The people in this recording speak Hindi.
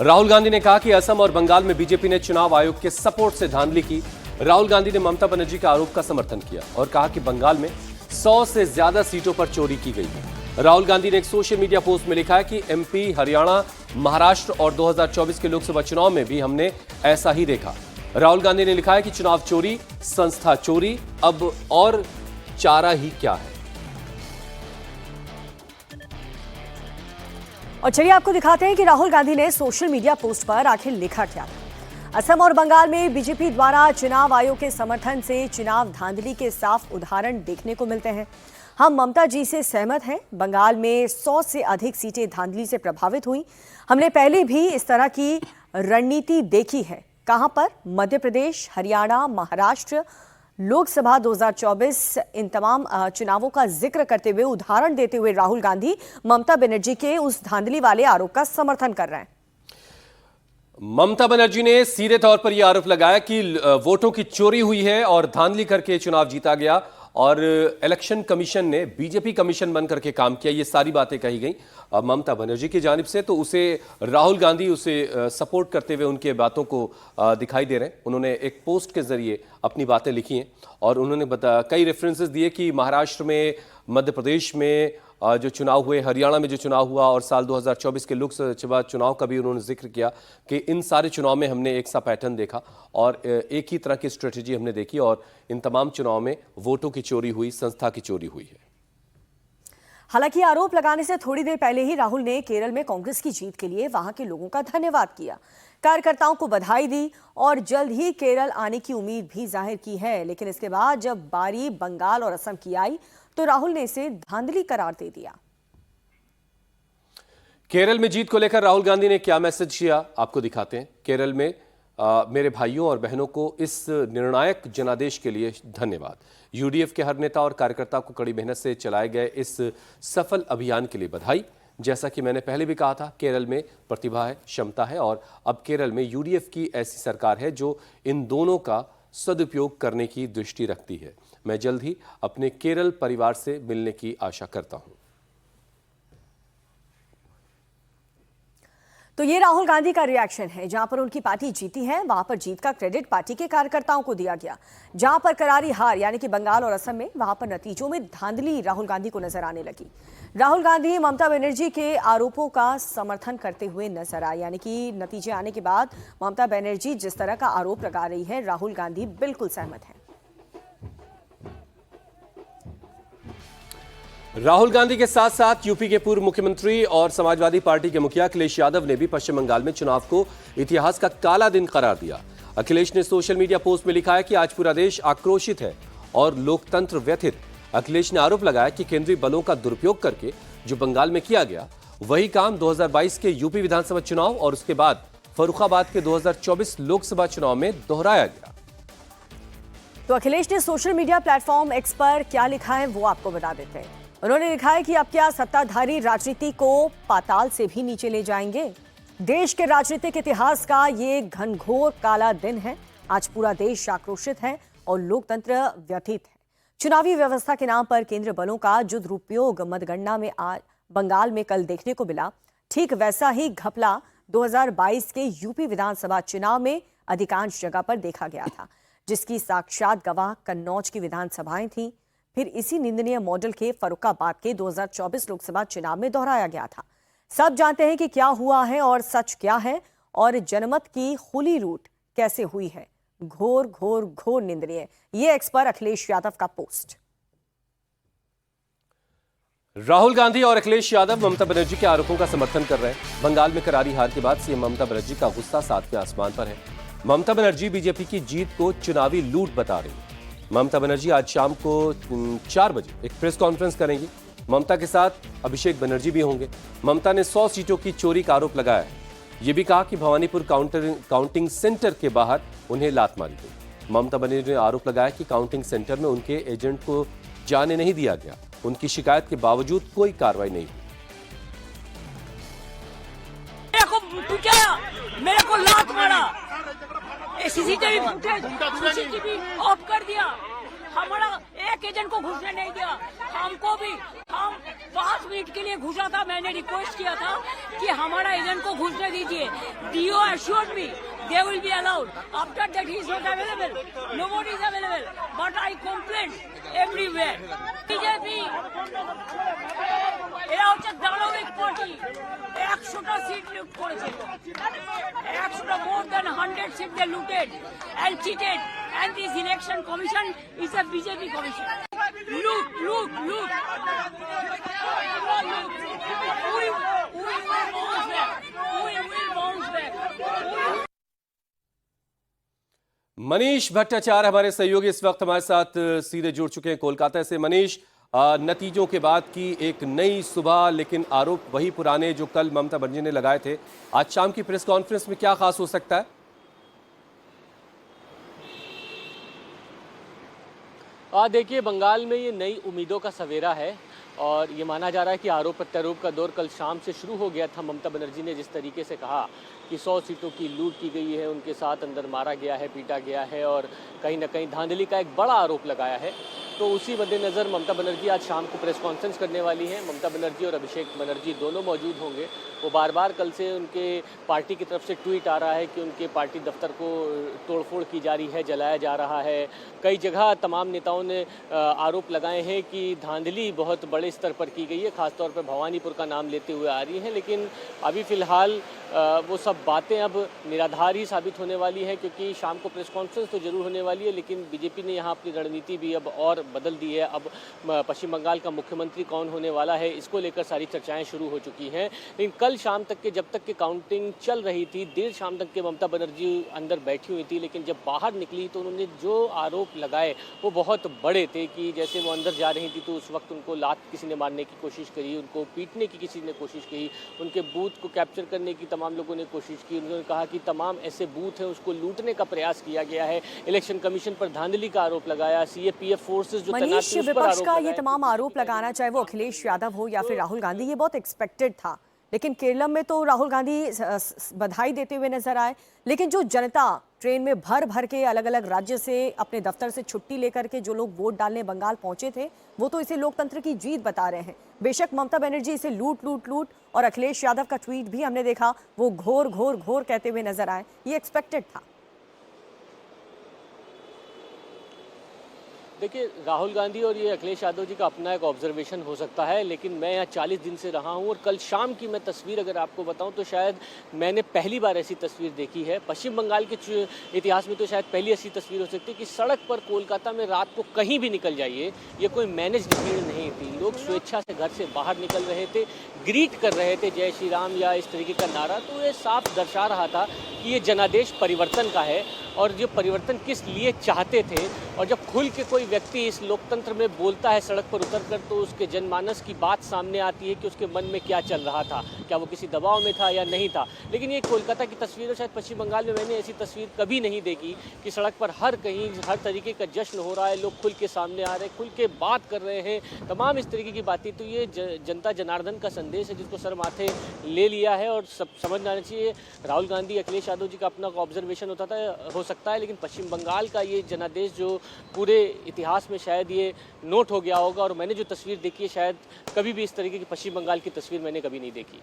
राहुल गांधी ने कहा कि असम और बंगाल में बीजेपी ने चुनाव आयोग के सपोर्ट से धांधली की। राहुल गांधी ने ममता बनर्जी के आरोप का समर्थन किया और कहा कि बंगाल में 100 से ज्यादा सीटों पर चोरी की गई है। राहुल गांधी ने एक सोशल मीडिया पोस्ट में लिखा है कि एमपी, हरियाणा, महाराष्ट्र और 2024 के लोकसभा चुनाव में भी हमने ऐसा ही देखा। राहुल गांधी ने लिखा है कि चुनाव चोरी, संस्था चोरी, अब और चारा ही क्या है। और चलिए आपको दिखाते हैं कि राहुल गांधी ने सोशल मीडिया पोस्ट पर आखिर लिखा क्या था। असम और बंगाल में बीजेपी द्वारा चुनाव आयोग के समर्थन से चुनाव धांधली के साफ उदाहरण देखने को मिलते हैं। हम ममता जी से सहमत हैं। बंगाल में 100 से अधिक सीटें धांधली से प्रभावित हुई। हमने पहले भी इस तरह की रणनीति देखी है। कहां पर? मध्य प्रदेश, हरियाणा, महाराष्ट्र, लोकसभा 2024, इन तमाम चुनावों का जिक्र करते हुए, उदाहरण देते हुए राहुल गांधी ममता बनर्जी के उस धांधली वाले आरोप का समर्थन कर रहे हैं। ममता बनर्जी ने सीधे तौर पर यह आरोप लगाया कि वोटों की चोरी हुई है और धांधली करके चुनाव जीता गया और इलेक्शन कमीशन ने बीजेपी कमीशन बन करके काम किया। ये सारी बातें कही गई ममता बनर्जी की जानिब से, तो उसे राहुल गांधी उसे सपोर्ट करते हुए उनके बातों को दिखाई दे रहे हैं। उन्होंने एक पोस्ट के जरिए अपनी बातें लिखी हैं और उन्होंने कई रेफरेंसेस दिए कि महाराष्ट्र में, मध्य प्रदेश में जो चुनाव हुए, हरियाणा में जो चुनाव हुआ और साल 2024 के लोकसभा चुनाव का भी उन्होंने जिक्र किया कि इन सारे चुनाव में हमने एक सा पैटर्न देखा और एक ही तरह की स्ट्रेटजी हमने देखी और इन तमाम चुनाव में वोटों की चोरी हुई, संस्था की चोरी हुई है। हालांकि आरोप लगाने से थोड़ी देर पहले ही राहुल ने केरल में कांग्रेस की जीत के लिए वहां के लोगों का धन्यवाद किया, कार्यकर्ताओं को बधाई दी और जल्द ही केरल आने की उम्मीद भी जाहिर की है। लेकिन इसके बाद जब बारी बंगाल और असम की आई तो राहुल ने इसे धांधली करार दे दिया। केरल में जीत को लेकर राहुल गांधी ने क्या मैसेज किया, आपको दिखाते हैं। केरल में मेरे भाइयों और बहनों को इस निर्णायक जनादेश के लिए धन्यवाद। यूडीएफ के हर नेता और कार्यकर्ता को कड़ी मेहनत से चलाए गए इस सफल अभियान के लिए बधाई। जैसा कि मैंने पहले भी कहा था, केरल में प्रतिभा है, क्षमता है और अब केरल में यूडीएफ की ऐसी सरकार है जो इन दोनों का सदुपयोग करने की दृष्टि रखती है। मैं जल्द ही अपने केरल परिवार से मिलने की आशा करता हूं। तो ये राहुल गांधी का रिएक्शन है। जहां पर उनकी पार्टी जीती है वहां पर जीत का क्रेडिट पार्टी के कार्यकर्ताओं को दिया गया। जहां पर करारी हार यानी कि बंगाल और असम में, वहां पर नतीजों में धांधली राहुल गांधी को नजर आने लगी। राहुल गांधी ममता बनर्जी के आरोपों का समर्थन करते हुए नजर आए, यानी कि नतीजे आने के बाद ममता बनर्जी जिस तरह का आरोप लगा रही है, राहुल गांधी बिल्कुल सहमत है। राहुल गांधी के साथ साथ यूपी के पूर्व मुख्यमंत्री और समाजवादी पार्टी के मुखिया अखिलेश यादव ने भी पश्चिम बंगाल में चुनाव को इतिहास का काला दिन करार दिया। अखिलेश ने सोशल मीडिया पोस्ट में लिखा है कि आज पूरा देश आक्रोशित है और लोकतंत्र व्यथित। अखिलेश ने आरोप लगाया कि केंद्रीय बलों का दुरुपयोग करके जो बंगाल में किया गया, वही काम 2022 के यूपी विधानसभा चुनाव और उसके बाद फर्रुखाबाद के 2024 लोकसभा चुनाव में दोहराया गया। तो अखिलेश ने सोशल मीडिया प्लेटफॉर्म एक्स पर क्या लिखा है वो आपको बता देते हैं। उन्होंने लिखा है कि अब क्या सत्ताधारी राजनीति को पाताल से भी नीचे ले जाएंगे। देश के राजनीतिक इतिहास का ये घनघोर काला दिन है। आज पूरा देश आक्रोशित है और लोकतंत्र व्यथित है। चुनावी व्यवस्था के नाम पर केंद्रीय बलों का जो दुरुपयोग मतगणना में आज बंगाल में कल देखने को मिला, ठीक वैसा ही घपला 2022 के यूपी विधानसभा चुनाव में अधिकांश जगह पर देखा गया था, जिसकी साक्षात गवाह कन्नौज की विधानसभाएं थीं। फिर इसी निंदनीय मॉडल के फर्रुखाबाद के 2024 लोकसभा चुनाव में दोहराया गया था। सब जानते हैं कि क्या हुआ है और सच क्या है और जनमत की खुली लूट कैसे हुई है। घोर घोर घोर निंदनीय। ये एक्स पर अखिलेश यादव का पोस्ट। राहुल गांधी और अखिलेश यादव ममता बनर्जी के आरोपों का समर्थन कर रहे हैं। बंगाल में करारी हार के बाद सीएम ममता बनर्जी का गुस्सा सातवें आसमान पर है। ममता बनर्जी बीजेपी की जीत को चुनावी लूट बता रही है। ममता बनर्जी आज शाम को 4 बजे एक प्रेस कॉन्फ्रेंस करेंगी। ममता के साथ अभिषेक बनर्जी भी होंगे। ममता ने 100 सीटों की चोरी का आरोप लगाया है। यह भी कहा कि भवानीपुर काउंटिंग सेंटर के बाहर उन्हें लात मारी गई। ममता बनर्जी ने आरोप लगाया कि काउंटिंग सेंटर में उनके एजेंट को जाने नहीं दिया गया। उनकी शिकायत के बावजूद कोई कार्रवाई नहीं हुई। मेरे को लात मारा, सीसीटीवी फुटेज ऑफ कर दिया। हमारा एक एजेंट को घुसने नहीं दिया। हमको भी, हम 5 मिनट के लिए घुसा था। मैंने रिक्वेस्ट किया था कि हमारा एजेंट को घुसने दीजिए। DO assured me they will be allowed. After that he is not available. Nobody is available. But I complained everywhere. BJP এরা হচ্ছে দানবিক পার্টি। 100টা সিট লুট করেছে। 100টা more than 100 seats they looted and cheated. And this election commission is a BJP commission. Loot. We will bounce back. We will bounce back. Manish Bhattacharya हमारे सहयोगी इस वक्त हमारे साथ सीधे जुड़ चुके हैं कोलकाता से। मनीष, नतीजों के बाद की एक नई सुबह, लेकिन आरोप वही पुराने जो कल ममता बनर्जी ने लगाए थे। आज शाम की प्रेस कॉन्फ्रेंस में क्या खास हो सकता है? देखिए, बंगाल में ये नई उम्मीदों का सवेरा है और ये माना जा रहा है कि आरोप प्रत्यारोप का दौर कल शाम से शुरू हो गया था। ममता बनर्जी ने जिस तरीके से कहा कि 100 सीटों की लूट की गई है, उनके साथ अंदर मारा गया है, पीटा गया है और कहीं ना कहीं धांधली का एक बड़ा आरोप लगाया है, तो उसी मद्देनज़र ममता बनर्जी आज शाम को प्रेस कॉन्फ्रेंस करने वाली हैं। ममता बनर्जी और अभिषेक बनर्जी दोनों मौजूद होंगे। वो बार बार कल से उनके पार्टी की तरफ से ट्वीट आ रहा है कि उनके पार्टी दफ्तर को तोड़फोड़ की जा रही है, जलाया जा रहा है। कई जगह तमाम नेताओं ने आरोप लगाए हैं कि धांधली बहुत बड़े स्तर पर की गई है, खासतौर पर भवानीपुर का नाम लेते हुए आ रही है। लेकिन अभी फ़िलहाल वो सब बातें अब निराधार ही साबित होने वाली है, क्योंकि शाम को प्रेस कॉन्फ्रेंस तो जरूर होने वाली है, लेकिन बीजेपी ने यहाँ अपनी रणनीति भी अब और बदल दी है। अब पश्चिम बंगाल का मुख्यमंत्री कौन होने वाला है, इसको लेकर सारी चर्चाएं शुरू हो चुकी हैं। लेकिन कल शाम तक के, जब तक कि काउंटिंग चल रही थी, देर शाम तक के ममता बनर्जी अंदर बैठी हुई थी, लेकिन जब बाहर निकली तो उन्होंने जो आरोप लगाए वो बहुत बड़े थे। कि जैसे वो अंदर जा रही थी तो उस वक्त उनको लात किसी ने मारने की कोशिश करी, उनको पीटने की किसी ने कोशिश की, उनके बूथ को कैप्चर करने की तमाम लोगों ने कोशिश की। उन्होंने कहा कि तमाम ऐसे बूथ हैं उसको लूटने का प्रयास किया गया है। इलेक्शन कमीशन पर धांधली का आरोप लगाया। सीएपीएफ फोर्सेस जो तैनात मनीष, थी उस पर विपक्ष आरोप का ये लगाया। तमाम आरोप लगाना, चाहे वो अखिलेश यादव हो या फिर राहुल गांधी, ये बहुत एक्सपेक्टेड था। लेकिन केरलम में तो राहुल गांधी बधाई देते हुए नजर आए, लेकिन जो जनता ट्रेन में भर भर के अलग अलग राज्य से अपने दफ्तर से छुट्टी लेकर के जो लोग वोट डालने बंगाल पहुंचे थे, वो तो इसे लोकतंत्र की जीत बता रहे हैं। बेशक ममता बनर्जी इसे लूट लूट लूट, और अखिलेश यादव का ट्वीट भी हमने देखा, वो घोर घोर घोर कहते हुए नजर आए। ये एक्सपेक्टेड था। देखिए, राहुल गांधी और ये अखिलेश यादव जी का अपना एक ऑब्जर्वेशन हो सकता है, लेकिन मैं यहाँ 40 दिन से रहा हूँ और कल शाम की मैं तस्वीर अगर आपको बताऊँ तो शायद मैंने पहली बार ऐसी तस्वीर देखी है। पश्चिम बंगाल के इतिहास में तो शायद पहली ऐसी तस्वीर हो सकती है कि सड़क पर कोलकाता में रात को कहीं भी निकल जाइए, ये कोई मैनेज्ड भीड़ नहीं थी। लोग स्वेच्छा से घर से बाहर निकल रहे थे, ग्रीट कर रहे थे जय श्री राम या इस तरीके का नारा। तो ये साफ दर्शा रहा था कि ये जनादेश परिवर्तन का है और जो परिवर्तन किस लिए चाहते थे। और जब खुल के कोई व्यक्ति इस लोकतंत्र में बोलता है सड़क पर उतरकर, तो उसके जनमानस की बात सामने आती है कि उसके मन में क्या चल रहा था, क्या वो किसी दबाव में था या नहीं था। लेकिन ये कोलकाता की तस्वीर है, शायद पश्चिम बंगाल में मैंने ऐसी तस्वीर कभी नहीं देखी कि सड़क पर हर कहीं हर तरीके का जश्न हो रहा है, लोग खुल के सामने आ रहे हैं, खुल के बात कर रहे हैं, तमाम इस तरीके की बातें। तो ये जनता जनार्दन का संदेश है जिसको सर माथे ले लिया है। और सब समझ आना चाहिए, राहुल गांधी अखिलेश यादव जी का अपना ऑब्जर्वेशन हो सकता है, लेकिन पश्चिम बंगाल का ये जनादेश जो पूरे इतिहास में शायद ये नोट हो गया होगा। और मैंने जो तस्वीर देखी है, शायद कभी भी इस तरीके की पश्चिम बंगाल की तस्वीर मैंने कभी नहीं देखी।